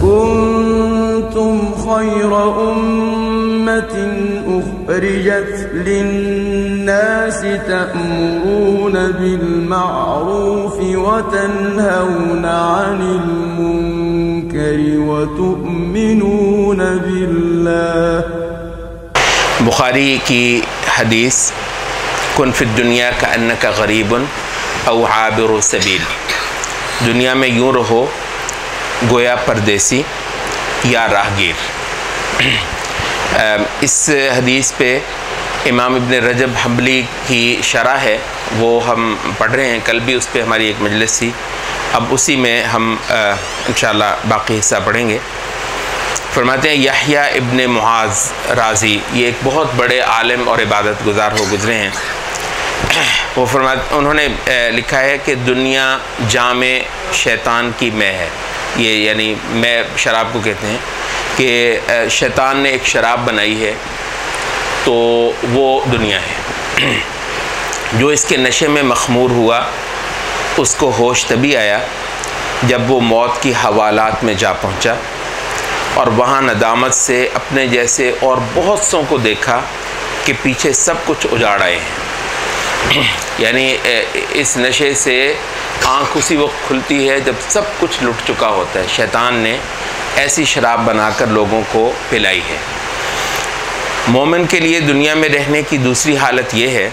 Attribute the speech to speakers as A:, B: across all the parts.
A: كنتم خير أمة أخرجت للناس تأمرون بالمعروف وتنهون عن المنكر وتؤمنون بالله.
B: بخاری کی حدیث کن فی الدنیا کأنک غریب او عابر سبیل، دنیا میں یوں رہو گویا پردیسی یا راہگیر. اس حدیث پہ امام ابن رجب حنبلی کی شرح ہے، وہ ہم پڑھ رہے ہیں. کل بھی اس پہ ہماری ایک مجلس تھی، اب اسی میں ہم انشاءاللہ باقی حصہ پڑھیں گے. فرماتے ہیں یحییٰ ابن معاذ رازی، یہ ایک بہت بڑے عالم اور عبادت گزار ہو گزرے ہیں. وہ انہوں نے لکھا ہے کہ دنیا جام شیطان کی مے ہے. یہ یعنی مے شراب کو کہتے ہیں کہ شیطان نے ایک شراب بنائی ہے تو وہ دنیا ہے. جو اس کے نشے میں مخمور ہوا اس کو ہوش تبھی آیا جب وہ موت کی حوالات میں جا پہنچا اور وہاں ندامت سے اپنے جیسے اور بہت سوں کو دیکھا کہ پیچھے سب کچھ اجاڑ آئے ہیں. یعنی اس نشے سے آنکھ اسی وقت کھلتی ہے جب سب کچھ لٹ چکا ہوتا ہے. شیطان نے ایسی شراب بنا کر لوگوں کو پلائی ہے. مومن کے لیے دنیا میں رہنے کی دوسری حالت یہ ہے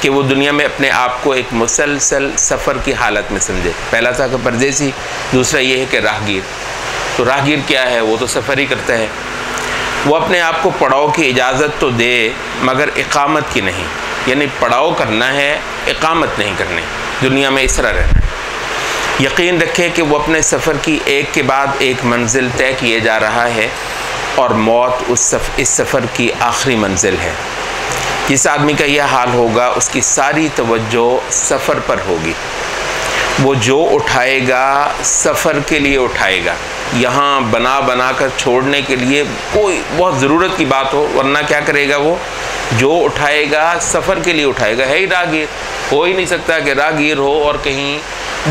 B: کہ وہ دنیا میں اپنے آپ کو ایک مسلسل سفر کی حالت میں سمجھے. پہلا تھا کہ پردیسی، دوسرا یہ ہے کہ راہگیر. تو راہگیر کیا ہے؟ وہ تو سفر ہی کرتا ہے. وہ اپنے آپ کو پڑاؤ کی اجازت تو دے مگر اقامت کی نہیں، یعنی پڑاؤ کرنا ہے، اقامت نہیں کرنی. دنیا میں اس طرح رہنا ہے. یقین رکھے کہ وہ اپنے سفر کی ایک کے بعد ایک منزل طے کیے جا رہا ہے اور موت اس سفر کی آخری منزل ہے. جس آدمی کا یہ حال ہوگا اس کی ساری توجہ سفر پر ہوگی. وہ جو اٹھائے گا سفر کے لیے اٹھائے گا. یہاں بنا بنا کر چھوڑنے کے لیے کوئی بہت ضرورت کی بات ہو، ورنہ کیا کرے گا؟ وہ جو اٹھائے گا سفر کے لیے اٹھائے گا. ہے ہی راہگیر. ہو ہی نہیں سکتا کہ راہگیر ہو اور کہیں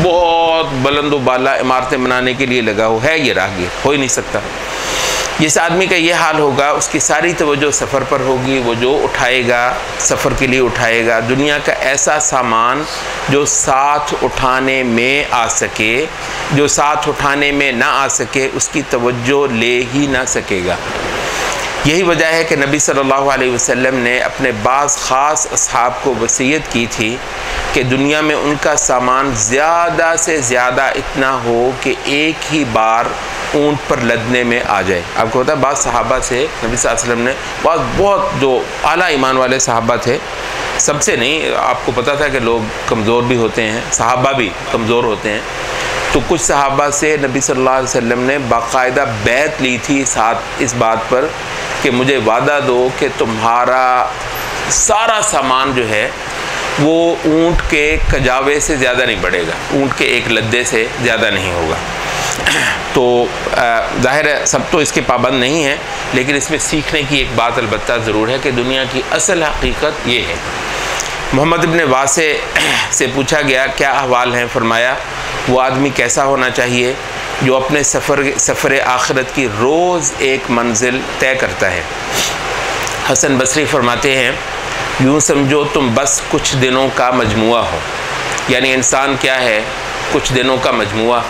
B: بہت بلند و بالا عمارتیں بنانے کے لیے لگا ہو. ہے یہ راہگیر؟ ہو ہی نہیں سکتا. جس آدمی کا یہ حال ہوگا اس کی ساری توجہ سفر پر ہوگی. وہ جو اٹھائے گا سفر کے لیے اٹھائے گا. دنیا کا ایسا سامان جو ساتھ اٹھانے میں آ سکے، جو ساتھ اٹھانے میں نہ آ سکے، اس کی توجہ لے ہی نہ سکے گا. یہی وجہ ہے کہ نبی صلی اللہ علیہ وسلم نے اپنے بعض خاص اصحاب کو وصیت کی تھی کہ دنیا میں ان کا سامان زیادہ سے زیادہ اتنا ہو کہ ایک ہی بار اونٹ پر لدنے میں آ جائے. آپ کو پتا ہے بعض صحابہ سے نبی صلی اللہ علیہ وسلم نے بہت جو اعلیٰ ایمان والے صحابہ تھے، سب سے نہیں، آپ کو پتا تھا کہ لوگ کمزور بھی ہوتے ہیں، صحابہ بھی کمزور ہوتے ہیں. تو کچھ صحابہ سے نبی صلی اللہ علیہ وسلم نے باقاعدہ بیعت لی تھی اس بات پر کہ مجھے وعدہ دو کہ تمہارا سارا سامان جو ہے وہ اونٹ کے کجاوے سے زیادہ نہیں بڑھے گا، اونٹ کے ایک لدے سے زیادہ نہیں ہوگا. تو ظاہر ہے سب تو اس کے پابند نہیں ہیں، لیکن اس میں سیکھنے کی ایک بات البتہ ضرور ہے کہ دنیا کی اصل حقیقت یہ ہے. محمد ابن واسع سے پوچھا گیا کیا احوال ہیں؟ فرمایا وہ آدمی کیسا ہونا چاہیے جو اپنے سفر آخرت کی روز ایک منزل طے کرتا ہے. حسن بصری فرماتے ہیں یوں سمجھو تم بس کچھ دنوں کا مجموعہ ہو. یعنی انسان کیا ہے؟ کچھ دنوں کا مجموعہ.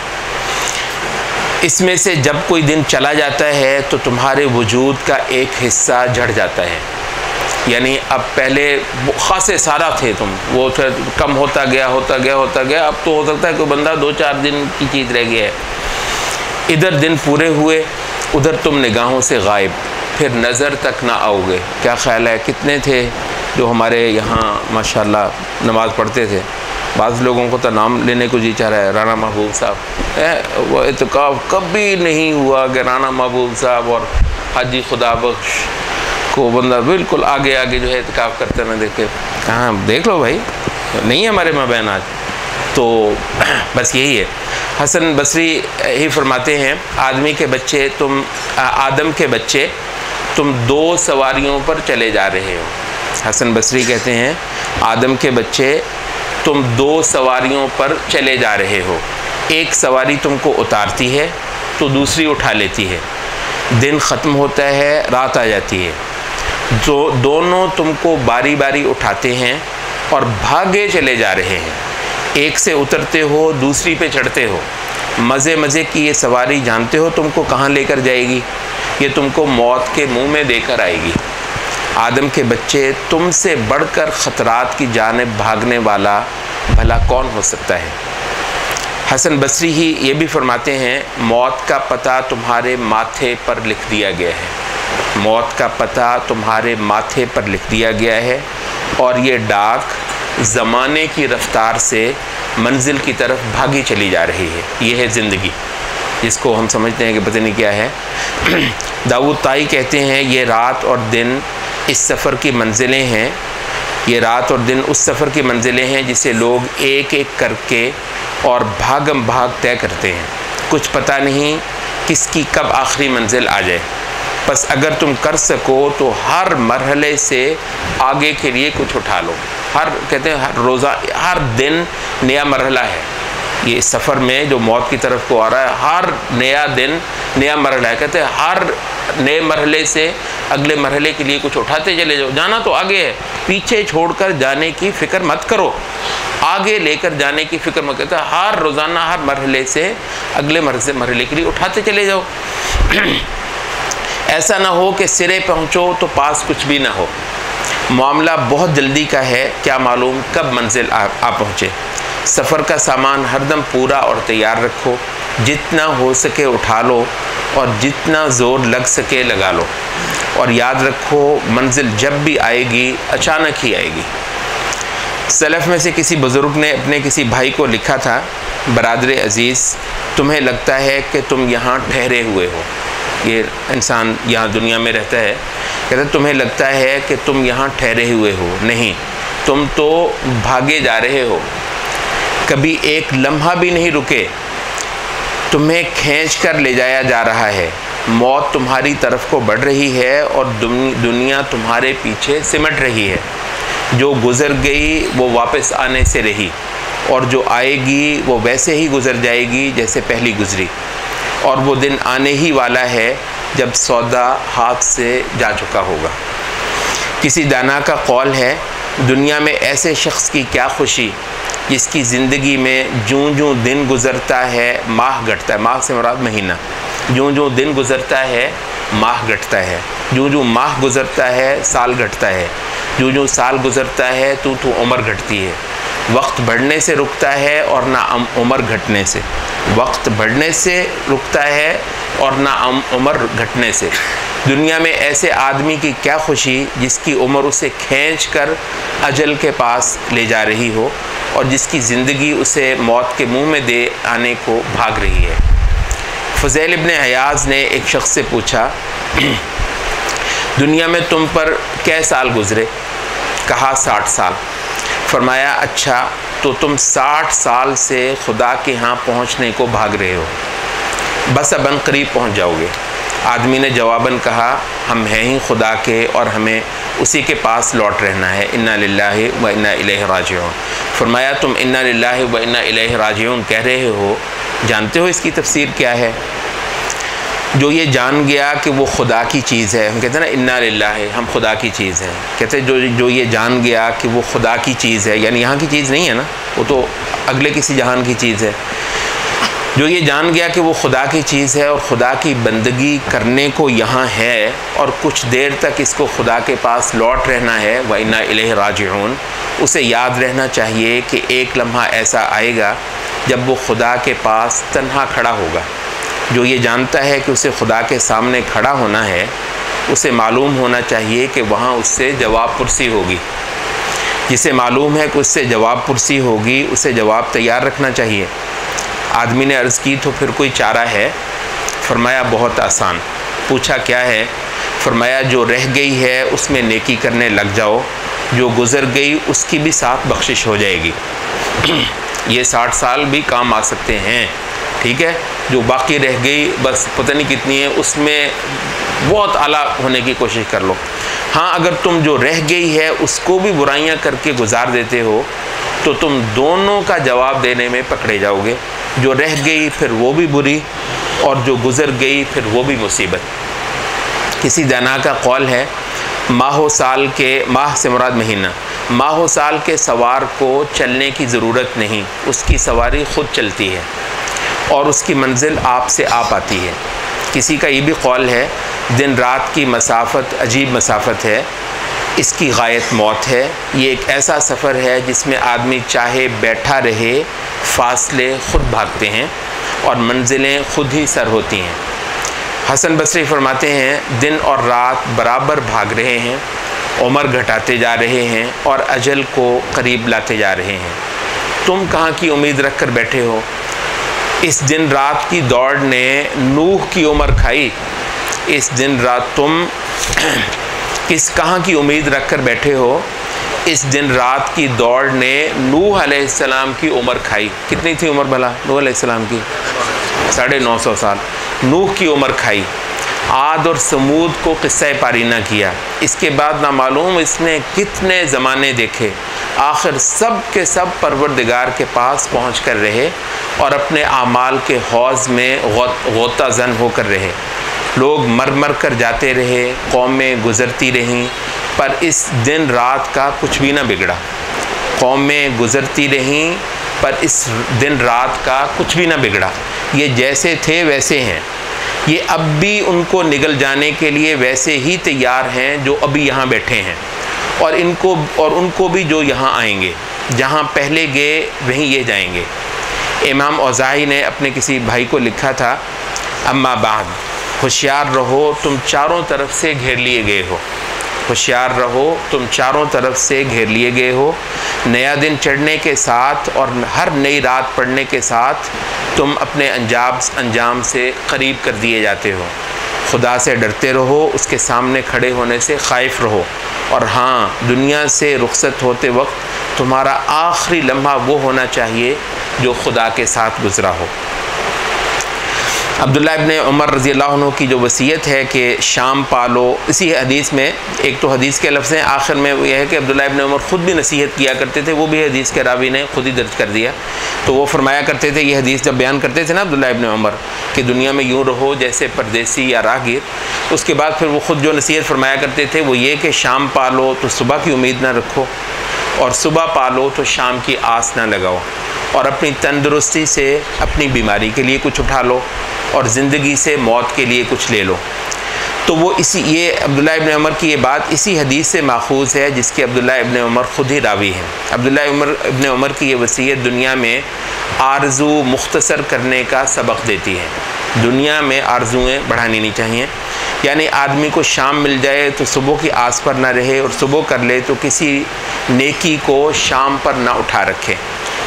B: اس میں سے جب کوئی دن چلا جاتا ہے تو تمہارے وجود کا ایک حصہ جھڑ جاتا ہے. یعنی اب پہلے خاصے سارا تھے تم، وہ پھر کم ہوتا گیا. اب تو ہو سکتا ہے کوئی بندہ 2-4 دن کی چیز رہ گیا ہے. ادھر دن پورے ہوئے، ادھر تم نگاہوں سے غائب، پھر نظر تک نہ آؤ گے. کیا خیال ہے کتنے تھے جو ہمارے یہاں ماشاءاللہ نماز پڑھتے تھے؟ بعض لوگوں کو تو نام لینے کو جی چاہ رہا ہے. رانا محبوب صاحب، وہ اعتکاف کبھی نہیں ہوا کہ رانا محبوب صاحب اور حاجی خدا بخش کو بندہ بالکل آگے جو ہے اعتکاف کرتے نہ دیکھے. کہاں دیکھ لو بھائی، نہیں ہے ہمارے مابین آج. تو بس یہی ہے. حسن بصری ہی فرماتے ہیں آدم کے بچے تم 2 سواریوں پر چلے جا رہے ہو. حسن بصری کہتے ہیں آدم کے بچے تم 2 سواریوں پر چلے جا رہے ہو. ایک سواری تم کو اتارتی ہے تو دوسری اٹھا لیتی ہے، دن ختم ہوتا ہے، رات آ جاتی ہے، جو دونوں تم کو باری باری اٹھاتے ہیں اور بھاگے چلے جا رہے ہیں، ایک سے اترتے ہو دوسری پہ چڑھتے ہو، مزے مزے کی یہ سواری جانتے ہو تم کو کہاں لے کر جائے گی؟ یہ تم کو موت کے منہ میں دے کر آئے گی۔ آدم کے بچے، تم سے بڑھ کر خطرات کی جانب بھاگنے والا بھلا کون ہو سکتا ہے؟ حسن بصری ہی یہ بھی فرماتے ہیں، موت کا پتہ تمہارے ماتھے پر لکھ دیا گیا ہے، موت کا پتہ تمہارے ماتھے پر لکھ دیا گیا ہے، اور یہ ڈاک زمانے کی رفتار سے منزل کی طرف بھاگی چلی جا رہی ہے۔ یہ ہے زندگی، جس کو ہم سمجھتے ہیں کہ پتہ نہیں کیا ہے۔ داؤد طائی کہتے ہیں، یہ رات اور دن اس سفر کی منزلیں ہیں، یہ رات اور دن اس سفر کی منزلیں ہیں جسے لوگ ایک ایک کر کے اور بھاگم بھاگ طے کرتے ہیں، کچھ پتہ نہیں کس کی کب آخری منزل آ جائے۔ بس اگر تم کر سکو تو ہر مرحلے سے آگے کے لیے کچھ اٹھا لو۔ کہتے ہیں ہر روزہ، ہر دن نیا مرحلہ ہے۔ یہ اس سفر میں جو موت کی طرف کو آ رہا ہے، ہر نیا دن نیا مرحلہ ہے۔ کہتے ہیں ہر نئے مرحلے سے اگلے مرحلے کے لیے کچھ اٹھاتے چلے جاؤ۔ جانا تو آگے ہے، پیچھے چھوڑ کر جانے کی فکر مت کرو، آگے لے کر جانے کی فکر مت کرو۔ ہر روزانہ ہر مرحلے سے اگلے مرحلے کے لیے اٹھاتے چلے جاؤ۔ ایسا نہ ہو کہ سرے پہنچو تو پاس کچھ بھی نہ ہو۔ معاملہ بہت جلدی کا ہے، کیا معلوم کب منزل آ پہنچے۔ سفر کا سامان ہر دم پورا اور تیار رکھو، جتنا ہو سکے اٹھا لو اور جتنا زور لگ سکے لگا لو، اور یاد رکھو منزل جب بھی آئے گی اچانک ہی آئے گی۔ سلف میں سے کسی بزرگ نے اپنے کسی بھائی کو لکھا تھا، برادر عزیز، تمہیں لگتا ہے کہ تم یہاں ٹھہرے ہوئے ہو۔ یہ انسان یہاں دنیا میں رہتا ہے، کہتا ہے تمہیں لگتا ہے کہ تم یہاں ٹھہرے ہوئے ہو، نہیں، تم تو بھاگے جا رہے ہو، کبھی ایک لمحہ بھی نہیں رکے، تمہیں کھینچ کر لے جایا جا رہا ہے، موت تمہاری طرف کو بڑھ رہی ہے اور دنیا تمہارے پیچھے سمٹ رہی ہے۔ جو گزر گئی وہ واپس آنے سے رہی، اور جو آئے گی وہ ویسے ہی گزر جائے گی جیسے پہلی گزری، اور وہ دن آنے ہی والا ہے جب سودا ہاتھ سے جا چکا ہوگا۔ کسی دانا کا قول ہے، دنیا میں ایسے شخص کی کیا خوشی جس کی زندگی میں جوں جوں دن گزرتا ہے ماہ گھٹتا ہے، ماہ سے مراد مہینہ، جوں جوں دن گزرتا ہے ماہ گھٹتا ہے، جوں جوں ماہ گزرتا ہے سال گھٹتا ہے، جوں جوں سال گزرتا ہے تو عمر گھٹتی ہے۔ وقت بڑھنے سے رکتا ہے اور نہ عمر گھٹنے سے، وقت بڑھنے سے رکتا ہے اور نہ عمر گھٹنے سے۔ دنیا میں ایسے آدمی کی کیا خوشی جس کی عمر اسے کھینچ کر اجل کے پاس لے جا رہی ہو، اور جس کی زندگی اسے موت کے منہ میں دے آنے کو بھاگ رہی ہے۔ فضیل ابن عیاض نے ایک شخص سے پوچھا، دنیا میں تم پر کئے سال گزرے؟ کہا 60 سال۔ فرمایا اچھا، تو تم 60 سال سے خدا کے ہاں پہنچنے کو بھاگ رہے ہو، بس اب قریب پہنچ جاؤ گے۔ آدمی نے جواباً کہا، ہم ہیں ہی خدا کے اور ہمیں اسی کے پاس لوٹ رہنا ہے، انا للہ و انا الیہ راجعون۔ فرمایا تم انا للہ و انا الیہ راجعون کہہ رہے ہو، جانتے ہو اس کی تفسیر کیا ہے؟ جو یہ جان گیا کہ وہ خدا کی چیز ہے، ہم کہتے ہیں نا انا للہ، ہم خدا کی چیز ہے، کہتے ہیں جو یہ جان گیا کہ وہ خدا کی چیز ہے، یعنی یہاں کی چیز نہیں ہے نا، وہ تو اگلے کسی جہان کی چیز ہے۔ جو یہ جان گیا کہ وہ خدا کی چیز ہے اور خدا کی بندگی کرنے کو یہاں ہے اور کچھ دیر تک اس کو خدا کے پاس لوٹ رہنا ہے، وَإِنَّا إِلَيْهِ رَاجِعُونَ، اسے یاد رہنا چاہیے کہ ایک لمحہ ایسا آئے گا جب وہ خدا کے پاس تنہا کھڑا ہوگا۔ جو یہ جانتا ہے کہ اسے خدا کے سامنے کھڑا ہونا ہے، اسے معلوم ہونا چاہیے کہ وہاں اس سے جواب پرسی ہوگی۔ جسے معلوم ہے کہ اس سے جواب پرسی ہوگی، اسے جواب تیار رکھنا چاہیے۔ آدمی نے عرض کی تو پھر کوئی چارہ ہے؟ فرمایا بہت آسان۔ پوچھا کیا ہے؟ فرمایا جو رہ گئی ہے اس میں نیکی کرنے لگ جاؤ، جو گزر گئی اس کی بھی ساتھ بخشش ہو جائے گی۔ یہ 60 سال بھی کام آ سکتے ہیں، ٹھیک ہے؟ جو باقی رہ گئی بس پتہ نہیں کتنی ہے، اس میں بہت اعلیٰ ہونے کی کوشش کر لو۔ ہاں اگر تم جو رہ گئی ہے اس کو بھی برائیاں کر کے گزار دیتے ہو تو تم دونوں کا جواب دینے میں پکڑے جاؤ گے۔ جو رہ گئی پھر وہ بھی بری، اور جو گزر گئی پھر وہ بھی مصیبت۔ کسی دانا کا قول ہے، ماہ و سال کے، ماہ سے مراد مہینہ، ماہ و سال کے سوار کو چلنے کی ضرورت نہیں، اس کی سواری خود چلتی ہے اور اس کی منزل آپ سے آپ آتی ہے۔ کسی کا یہ بھی قول ہے، دن رات کی مسافت عجیب مسافت ہے، اس کی غایت موت ہے، یہ ایک ایسا سفر ہے جس میں آدمی چاہے بیٹھا رہے، فاصلے خود بھاگتے ہیں اور منزلیں خود ہی سر ہوتی ہیں۔ حسن بصری فرماتے ہیں، دن اور رات برابر بھاگ رہے ہیں، عمر گھٹاتے جا رہے ہیں اور اجل کو قریب لاتے جا رہے ہیں، تم کہاں کی امید رکھ کر بیٹھے ہو؟ اس دن رات کی دوڑ نے نوح کی عمر کھائی، اس دن رات تم کہاں کی امید رکھ کر بیٹھے ہو؟ اس دن رات کی دوڑ نے نوح علیہ السلام کی عمر کھائی۔ کتنی تھی عمر بھلا نوح علیہ السلام کی؟ 950 سال نوح کی عمر کھائی۔ عاد اور سمود کو قصہ پارینہ کیا، اس کے بعد نہ معلوم اس نے کتنے زمانے دیکھے، آخر سب کے سب پروردگار کے پاس پہنچ کر رہے اور اپنے اعمال کے حوض میں غوطہ زن ہو کر رہے۔ لوگ مر مر کر جاتے رہے، قومیں گزرتی رہیں، پر اس دن رات کا کچھ بھی نہ بگڑا۔ قومیں گزرتی رہیں پر اس دن رات کا کچھ بھی نہ بگڑا، یہ جیسے تھے ویسے ہیں، یہ اب بھی ان کو نگل جانے کے لیے ویسے ہی تیار ہیں جو ابھی یہاں بیٹھے ہیں، اور ان کو بھی جو یہاں آئیں گے، جہاں پہلے گئے وہیں یہ جائیں گے۔ امام اوزاعی نے اپنے کسی بھائی کو لکھا تھا، اما بعد، ہوشیار رہو تم چاروں طرف سے گھیر لیے گئے ہو، ہوشیار رہو تم چاروں طرف سے گھیر لیے گئے ہو، نیا دن چڑھنے کے ساتھ اور ہر نئی رات پڑھنے کے ساتھ تم اپنے انجام سے قریب کر دیے جاتے ہو۔ خدا سے ڈرتے رہو، اس کے سامنے کھڑے ہونے سے خائف رہو، اور ہاں دنیا سے رخصت ہوتے وقت تمہارا آخری لمحہ وہ ہونا چاہیے جو خدا کے ساتھ گزرا ہو۔ عبداللہ ابن عمر رضی اللہ عنہ کی جو وصیت ہے کہ شام پالو، اسی حدیث میں ایک تو حدیث کے لفظ ہیں، آخر میں یہ ہے کہ عبداللہ ابن عمر خود بھی نصیحت کیا کرتے تھے، وہ بھی حدیث کے راوی نے خود ہی درج کر دیا۔ تو وہ فرمایا کرتے تھے، یہ حدیث جب بیان کرتے تھے نا عبداللہ ابن عمر کہ دنیا میں یوں رہو جیسے پردیسی یا راہگیر، اس کے بعد پھر وہ خود جو نصیحت فرمایا کرتے تھے وہ یہ کہ شام پالو تو صبح کی امید نہ رکھو، اور صبح پالو تو شام کی آس نہ لگاؤ، اور اپنی تندرستی سے اپنی بیماری کے لیے کچھ اٹھا لو، اور زندگی سے موت کے لیے کچھ لے لو۔ تو وہ یہ عبداللہ ابن عمر کی یہ بات اسی حدیث سے ماخوذ ہے جس کے عبداللہ ابن عمر خود ہی راوی ہیں۔ عبداللہ ابن عمر کی یہ وصیت دنیا میں آرزو مختصر کرنے کا سبق دیتی ہے۔ دنیا میں آرزویں بڑھانی نہیں چاہیے، یعنی آدمی کو شام مل جائے تو صبح کی آس پر نہ رہے، اور صبح کر لے تو کسی نیکی کو شام پر نہ اٹھا رکھے،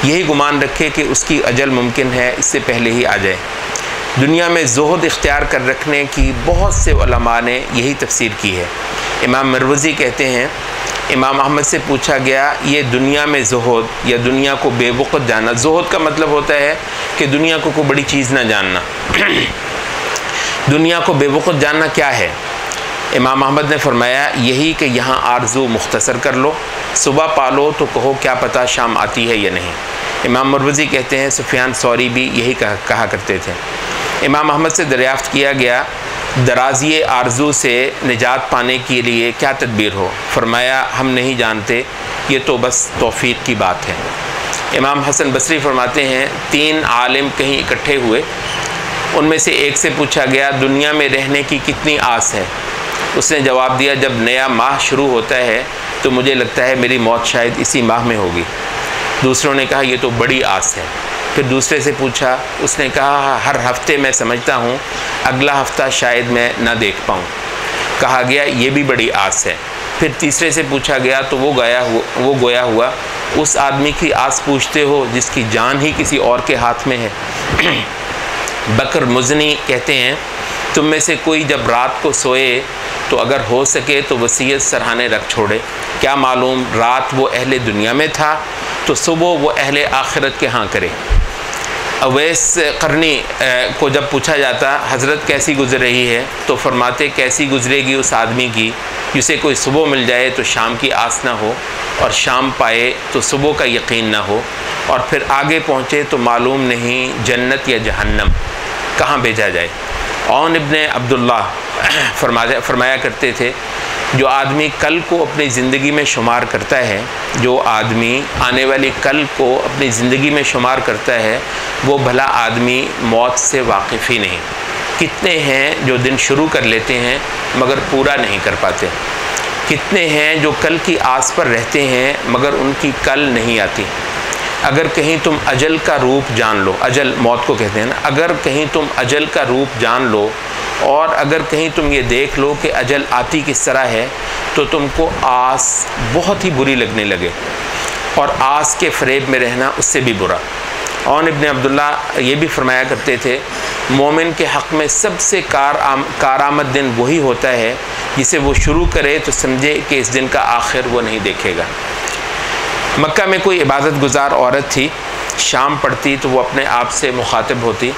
B: یہی گمان رکھے کہ اس کی اجل ممکن ہے اس سے پہلے ہی آ جائے۔ دنیا میں زہد اختیار کر رکھنے کی بہت سے علماء نے یہی تفسیر کی ہے۔ امام مروزی کہتے ہیں، امام احمد سے پوچھا گیا یہ دنیا میں زہد یا دنیا کو بے وقت جاننا، زہد کا مطلب ہوتا ہے کہ دنیا کو کوئی بڑی چیز نہ جاننا، دنیا کو بے وقت جاننا کیا ہے؟ امام احمد نے فرمایا یہی کہ یہاں آرزو مختصر کر لو، صبح پالو تو کہو کیا پتہ شام آتی ہے یا نہیں۔ امام مروزی کہتے ہیں سفیان ثوری بھی یہی کہا کرتے تھے۔ امام احمد سے دریافت کیا گیا درازی آرزو سے نجات پانے کے لیے کیا تدبیر ہو؟ فرمایا ہم نہیں جانتے، یہ تو بس توفیق کی بات ہے۔ امام حسن بصری فرماتے ہیں 3 عالم کہیں اکٹھے ہوئے، ان میں سے ایک سے پوچھا گیا دنیا میں رہنے کی کتنی آس ہے؟ اس نے جواب دیا جب نیا ماہ شروع ہوتا ہے تو مجھے لگتا ہے میری موت شاید اسی ماہ میں ہوگی۔ دوسروں نے کہا یہ تو بڑی آس ہے۔ پھر دوسرے سے پوچھا، اس نے کہا ہر ہفتے میں سمجھتا ہوں اگلا ہفتہ شاید میں نہ دیکھ پاؤں۔ کہا گیا یہ بھی بڑی آس ہے۔ پھر تیسرے سے پوچھا گیا تو وہ گویا ہوا اس آدمی کی آس پوچھتے ہو جس کی جان ہی کسی اور کے ہاتھ میں ہے۔ بکر مزنی کہتے ہیں تم میں سے کوئی جب رات کو سوئے تو اگر ہو سکے تو وصیت سرہانے رکھ چھوڑے، کیا معلوم رات وہ اہل دنیا میں تھا تو صبح وہ اہل آخرت کے ہاں کرے۔ اویس قرنی کو جب پوچھا جاتا حضرت کیسی گزر رہی ہے تو فرماتے کیسی گزرے گی اس آدمی کی جسے کوئی صبح مل جائے تو شام کی آس نہ ہو، اور شام پائے تو صبح کا یقین نہ ہو، اور پھر آگے پہنچے تو معلوم نہیں جنت یا جہنم کہاں بھیجا جائے۔ عون ابن عبداللہ فرمایا کرتے تھے جو آدمی کل کو اپنی زندگی میں شمار کرتا ہے، جو آدمی آنے والی کل کو اپنی زندگی میں شمار کرتا ہے، وہ بھلا آدمی موت سے واقف ہی نہیں۔ کتنے ہیں جو دن شروع کر لیتے ہیں مگر پورا نہیں کر پاتے، کتنے ہیں جو کل کی آس پر رہتے ہیں مگر ان کی کل نہیں آتی۔ اگر کہیں تم اجل کا روپ جان لو، اجل موت کو کہتے ہیں نا، اگر کہیں تم اجل کا روپ جان لو اور اگر کہیں تم یہ دیکھ لو کہ اجل آتی کس طرح ہے تو تم کو آس بہت ہی بری لگنے لگے، اور آس کے فریب میں رہنا اس سے بھی برا۔ عون ابن عبداللہ یہ بھی فرمایا کرتے تھے مومن کے حق میں سب سے کارآمد دن وہی ہوتا ہے جسے وہ شروع کرے تو سمجھے کہ اس دن کا آخر وہ نہیں دیکھے گا۔ مکہ میں کوئی عبادت گزار عورت تھی، شام پڑتی تو وہ اپنے آپ سے مخاطب ہوتی،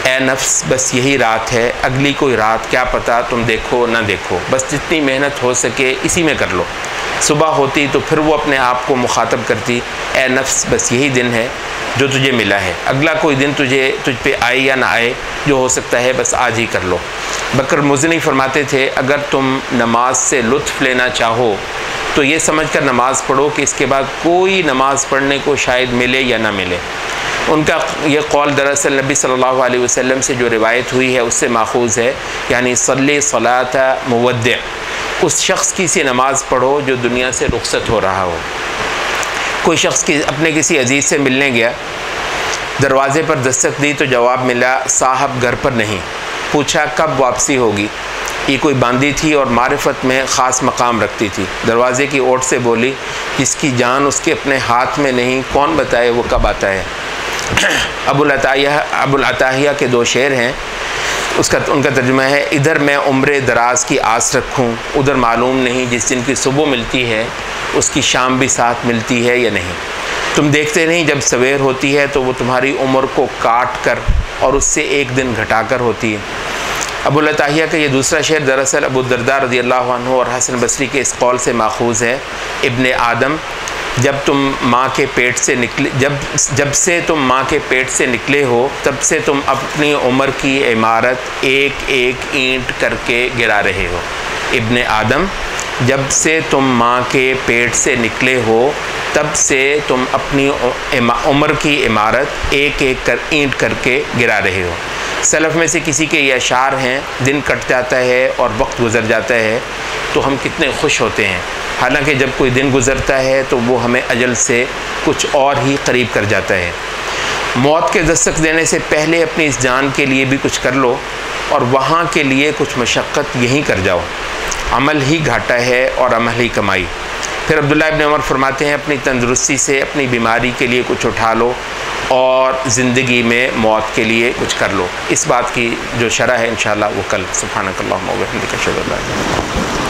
B: اے نفس بس یہی رات ہے، اگلی کوئی رات کیا پتہ تم دیکھو نہ دیکھو، بس جتنی محنت ہو سکے اسی میں کر لو۔ صبح ہوتی تو پھر وہ اپنے آپ کو مخاطب کرتی، اے نفس بس یہی دن ہے جو تجھے ملا ہے، اگلا کوئی دن تجھ پہ آئے یا نہ آئے، جو ہو سکتا ہے بس آج ہی کر لو۔ بکر مزنی فرماتے تھے اگر تم نماز سے لطف لینا چاہو تو یہ سمجھ کر نماز پڑھو کہ اس کے بعد کوئی نماز پڑھنے کو شاید ملے یا نہ ملے۔ ان کا یہ قول دراصل نبی صلی اللہ علیہ وسلم سے جو روایت ہوئی ہے اس سے ماخوذ ہے، یعنی صلی صلاۃ مودع، اس شخص کی سی نماز پڑھو جو دنیا سے رخصت ہو رہا ہو۔ کوئی شخص اپنے کسی عزیز سے ملنے گیا، دروازے پر دستک دی تو جواب ملا صاحب گھر پر نہیں۔ پوچھا کب واپسی ہوگی؟ یہ کوئی باندی تھی اور معرفت میں خاص مقام رکھتی تھی، دروازے کی اوٹ سے بولی جس کی جان اس کے اپنے ہاتھ میں نہیں کون بتائے وہ کب آتا ہے۔ ابو العطاہیہ کے دو شعر ہیں، ان کا ترجمہ ہے ادھر میں عمر دراز کی آس رکھوں، ادھر معلوم نہیں جس دن کی صبح ملتی ہے اس کی شام بھی ساتھ ملتی ہے یا نہیں۔ تم دیکھتے نہیں جب سویر ہوتی ہے تو وہ تمہاری عمر کو کاٹ کر اور اس سے ایک دن گھٹا کر ہوتی ہے۔ ابو العطاہیہ کا یہ دوسرا شعر دراصل ابو الدرداء رضی اللہ عنہ اور حسن بصری کے اس قول سے ماخوذ ہے، ابن آدم جب سے تم ماں کے پیٹ سے نکلے ہو تب سے تم اپنی عمر کی عمارت ایک ایک اینٹ کر کے گرا رہے ہو۔ ابن آدم جب سے تم ماں کے پیٹ سے نکلے ہو تب سے تم اپنی عمر کی عمارت ایک ایک اینٹ کر کے گرا رہے ہو۔ سلف میں سے کسی کے یہ اشعار ہیں، دن کٹ جاتا ہے اور وقت گزر جاتا ہے تو ہم کتنے خوش ہوتے ہیں، حالانکہ جب کوئی دن گزرتا ہے تو وہ ہمیں اجل سے کچھ اور ہی قریب کر جاتا ہے۔ موت کے دستک دینے سے پہلے اپنی اس جان کے لیے بھی کچھ کر لو اور وہاں کے لیے کچھ مشقت یہیں کر جاؤ، عمل ہی گھاٹا ہے اور عمل ہی کمائی۔ پھر عبداللہ ابن عمر فرماتے ہیں اپنی تندرستی سے اپنی بیماری کے لیے کچھ اٹھا لو اور زندگی میں موت کے لیے کچھ کر لو۔ اس بات کی جو شرح ہے انشاءاللہ وہ کل۔ سبحانک اللہم و بحمدک اشہد ان لا الہ الا انت